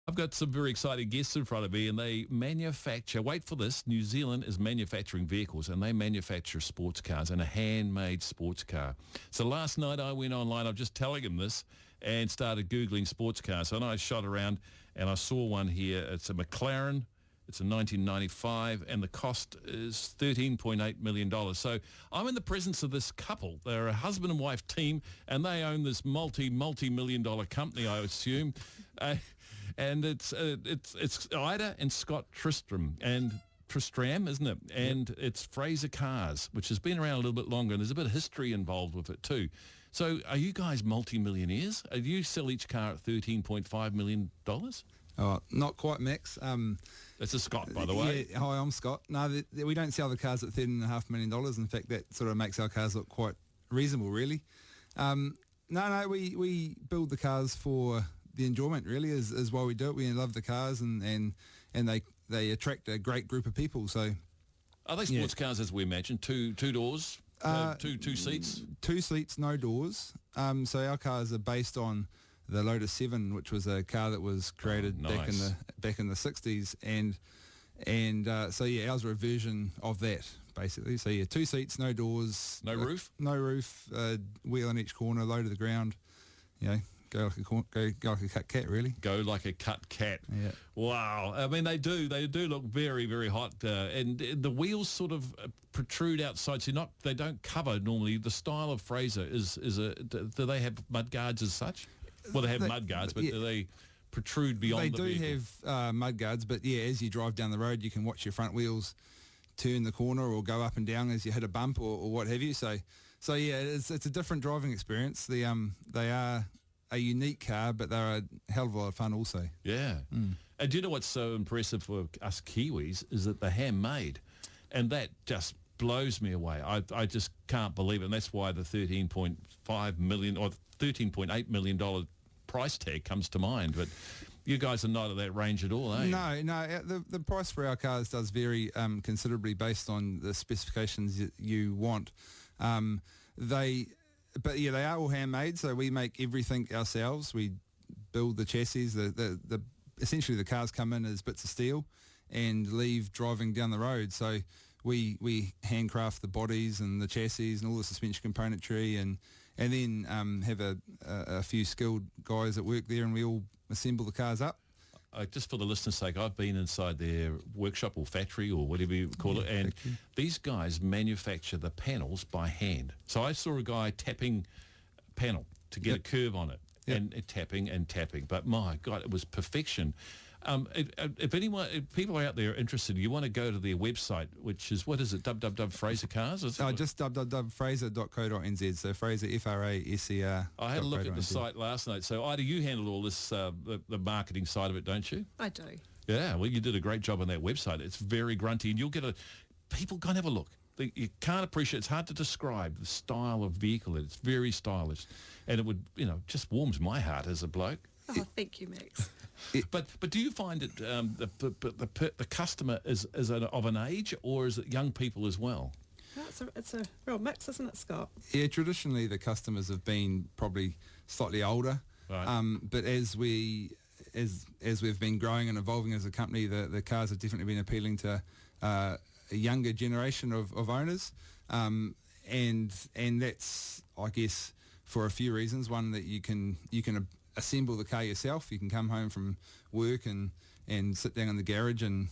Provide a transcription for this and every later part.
I've got some very exciting guests in front of me, and they manufacture, wait for this, New Zealand is manufacturing vehicles, and they manufacture sports cars, and a handmade sports car. So last night I went online, I'm just telling them this, and started Googling sports cars. So I shot around, and I saw one here. It's a McLaren. It's a 1995, and the cost is $13.8 million. So I'm in the presence of this couple. They're a husband and wife team, and they own this multi-million dollar company, I assume. And it's Ida and Scott Tristram, isn't it? And it's Fraser Cars, which has been around a little bit longer, and there's a bit of history involved with it too. So are you guys multi-millionaires? Do you sell each car at $13.5 million? Oh, not quite, Max. That's a Scott, by the way. Yeah, hi, I'm Scott. No, we don't sell the cars at $13.5 million. In fact, that sort of makes our cars look quite reasonable, really. No, we build the cars for the enjoyment, really, is why we do it. We love the cars, and they attract a great group of people. So, are they sports cars, as we imagine? Two doors, two seats? 2 seats, no doors. So our cars are based on the Lotus 7, which was a car that was created back in the 60s, and ours are a version of that, basically. So 2 seats, no doors, no roof, wheel in each corner, low to the ground. Go like a cut cat, really. Go like a cut cat. Yeah. Wow. I mean, they do look very, very hot, and the wheels sort of protrude outside. So they don't cover normally. The style of Fraser do they have mud guards as such? Well, they have mud guards, but do they protrude beyond the vehicle? They do have mud guards, but as you drive down the road, you can watch your front wheels turn the corner or go up and down as you hit a bump or what have you. So it's a different driving experience. They are a unique car, but they're a hell of a lot of fun also. Yeah. And do you know what's so impressive for us Kiwis is that they're handmade, and that just blows me away. I just can't believe it, and that's why the $13.5 million or $13.8 million price tag comes to mind. But you guys are not at that range at all, eh? No. The price for our cars does vary considerably based on the specifications you want. They are all handmade, so we make everything ourselves. We build the chassis. Essentially the cars come in as bits of steel and leave driving down the road. So we handcraft the bodies and the chassis and all the suspension componentry, and then have a few skilled guys that work there, and we all assemble the cars up. Just for the listener's sake, I've been inside their workshop or factory or whatever you call it, and these guys manufacture the panels by hand. So I saw a guy tapping a panel to get a curve on it, and tapping. But my God, it was perfection. If people are out there interested, you want to go to their website, which is, what is it, www.Fraser Cars? Just www.fraser.co.nz, so Fraser, Fraser. I had a look at the site last night. So Ida, you handle all this, the marketing side of it, don't you? I do. Yeah, well, you did a great job on that website. It's very grunty, and you'll get people go and have a look. You can't appreciate, it's hard to describe the style of vehicle. It's very stylish, and it would, just warms my heart as a bloke. Oh, thank you, Max. But do you find it the customer is of an age, or is it young people as well? It's a real mix, isn't it, Scott? Yeah, traditionally the customers have been probably slightly older, right. But as we've been growing and evolving as a company, the cars have definitely been appealing to a younger generation of owners, and that's, I guess, for a few reasons. One, that you can assemble the car yourself. You can come home from work and sit down in the garage and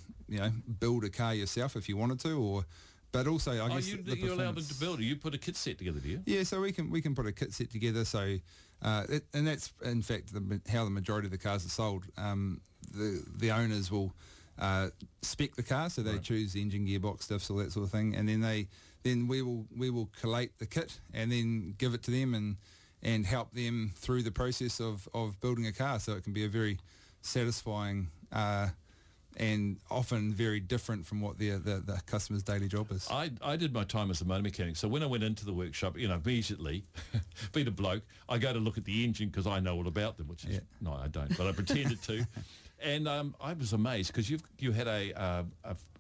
build a car yourself if you wanted to, but also I guess you're allowed to build it. You put a kit set together, do you? Yeah, so we can put a kit set together. So and that's in fact how the majority of the cars are sold. The owners will spec the car, so they choose the engine, gearbox, stuff, all that sort of thing, and then we will collate the kit and then give it to them and help them through the process of building a car, so it can be a very satisfying and often very different from what the customer's daily job is. I did my time as a motor mechanic, so when I went into the workshop, immediately, being a bloke, I go to look at the engine because I know all about them, which is, no, I don't, but I pretended to. And I was amazed because you had a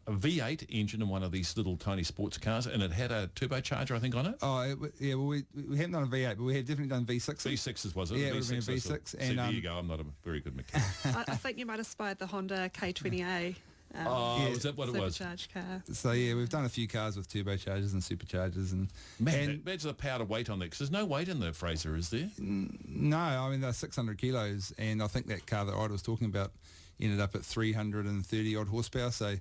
a V8 engine in one of these little tiny sports cars, and it had a turbocharger, I think, on it. Oh, yeah. Well, we haven't done a V8, but we have definitely done V6s. V6s, was it? Yeah, it would have been a V6. See, And there you go. I'm not a very good mechanic. I think you might have spied the Honda K20A. Was that what it was? Supercharged car. So yeah, we've done a few cars with turbochargers and superchargers, and Man, imagine the power to weight on that, because there's no weight in the Fraser, is there? no, I mean they're 600 kilos, and I think that car that I was talking about ended up at 330 odd horsepower. So,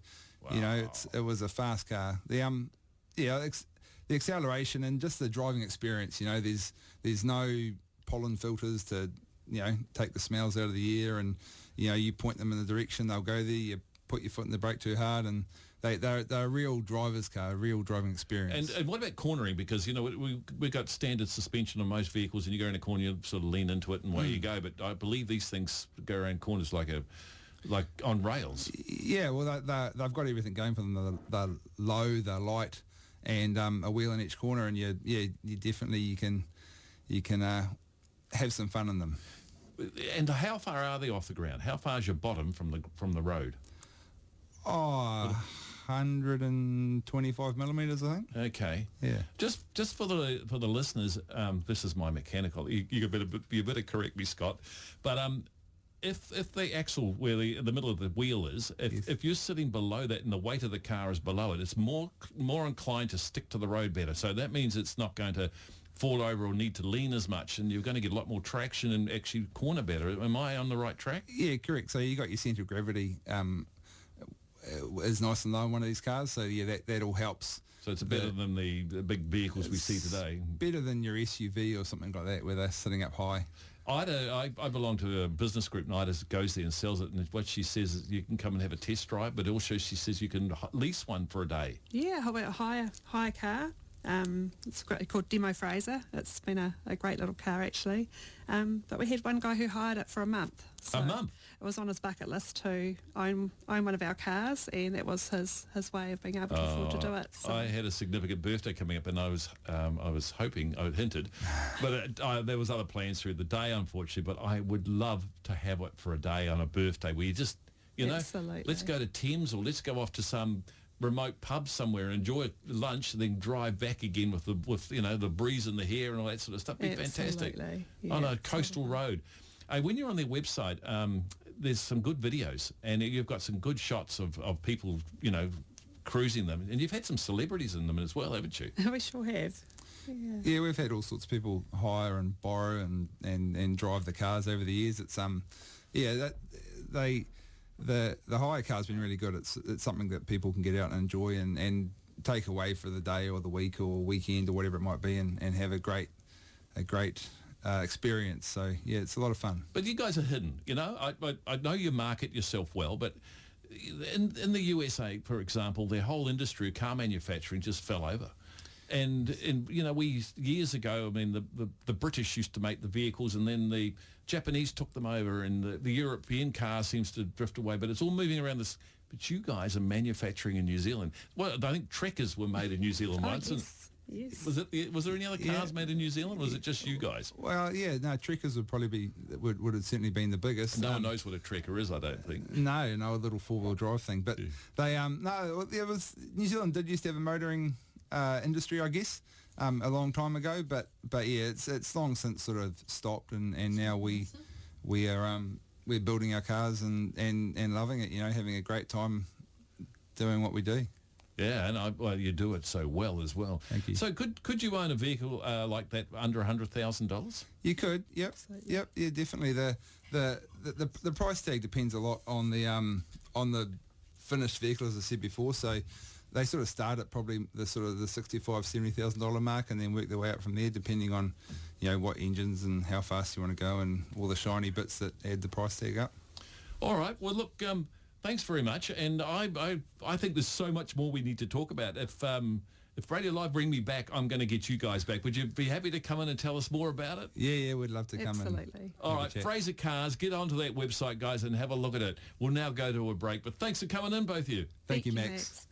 you know, it was a fast car. The the acceleration and just the driving experience. You know, there's no pollen filters to take the smells out of the air, and you point them in the direction they'll go there. You put your foot in the brake too hard, and they're a real driver's car, a real driving experience. And what about cornering? Because we got standard suspension on most vehicles, and you go in a corner, you sort of lean into it, and away you go. But I believe these things go around corners like on rails. Yeah, well, they've got everything going for them. They're low, they're light, and a wheel in each corner, and you definitely you can have some fun in them. And how far are they off the ground? How far is your bottom from the road? 125 millimeters, I think. Okay. Yeah. Just for the listeners, this is my mechanical. You better correct me, Scott. But if the axle where the middle of the wheel is, if you're sitting below that and the weight of the car is below it, it's more inclined to stick to the road better. So that means it's not going to fall over or need to lean as much, and you're going to get a lot more traction and actually corner better. Am I on the right track? Yeah, correct. So you got your centre of gravity is nice and low in one of these cars. So yeah, that all helps. So it's better than the big vehicles we see today. Better than your SUV or something like that, where they're sitting up high. I belong to a business group, and Ida goes there and sells it, and what she says is you can come and have a test drive, but also she says you can lease one for a day. Yeah, how about a hire car? It's called Demo Fraser. It's been a great little car, actually. But we had one guy who hired it for a month. So a month? It was on his bucket list to own one of our cars, and that was his way of being able to afford to do it. So. I had a significant birthday coming up, and I was hoping, I hinted, but there was other plans through the day, unfortunately, but I would love to have it for a day on a birthday where you just, Absolutely. Let's go to Thames, or let's go off to some remote pub somewhere and enjoy lunch, and then drive back again with the breeze in the hair and all that sort of stuff. Be fantastic. Yeah, on a coastal road. When you're on their website, there's some good videos, and you've got some good shots of people, cruising them, and you've had some celebrities in them as well, haven't you? We sure have. Yeah, we've had all sorts of people hire and borrow and drive the cars over the years. It's the hire car's been really good. It's something that people can get out and enjoy and take away for the day or the week or weekend or whatever it might be, and have a great experience. So yeah, it's a lot of fun. But you guys are hidden. I know you market yourself well, but in the USA, for example, their whole industry of car manufacturing just fell over. And we years ago, I mean, the British used to make the vehicles, and then the Japanese took them over, and the European car seems to drift away, but it's all moving around this. But you guys are manufacturing in New Zealand. Well, I think Trekkers were made in New Zealand once. Yes. Was there any other cars made in New Zealand, or was it just you guys? Well, yeah, no, Trekkers would probably would have certainly been the biggest. No one knows what a Trekker is, I don't think. No, a little four-wheel drive thing. But they, it was, New Zealand did used to have a motoring industry, I guess, a long time ago. But yeah, it's long since sort of stopped, and now we're building our cars and loving it, having a great time doing what we do. Yeah, and you do it so well as well. Thank you. So could you own a vehicle like that under $100,000? You could. Yep. Yep. Yeah, definitely. The price tag depends a lot on the finished vehicle, as I said before. So they sort of start at probably the $65,000-$70,000 mark, and then work their way up from there, depending on what engines and how fast you want to go and all the shiny bits that add the price tag up. All right. Well, look. Thanks very much, and I think there's so much more we need to talk about. If Radio Live bring me back, I'm going to get you guys back. Would you be happy to come in and tell us more about it? Yeah, we'd love to come in. Absolutely. All right, Fraser Cars, get onto that website, guys, and have a look at it. We'll now go to a break, but thanks for coming in, both of you. Thank you, Max.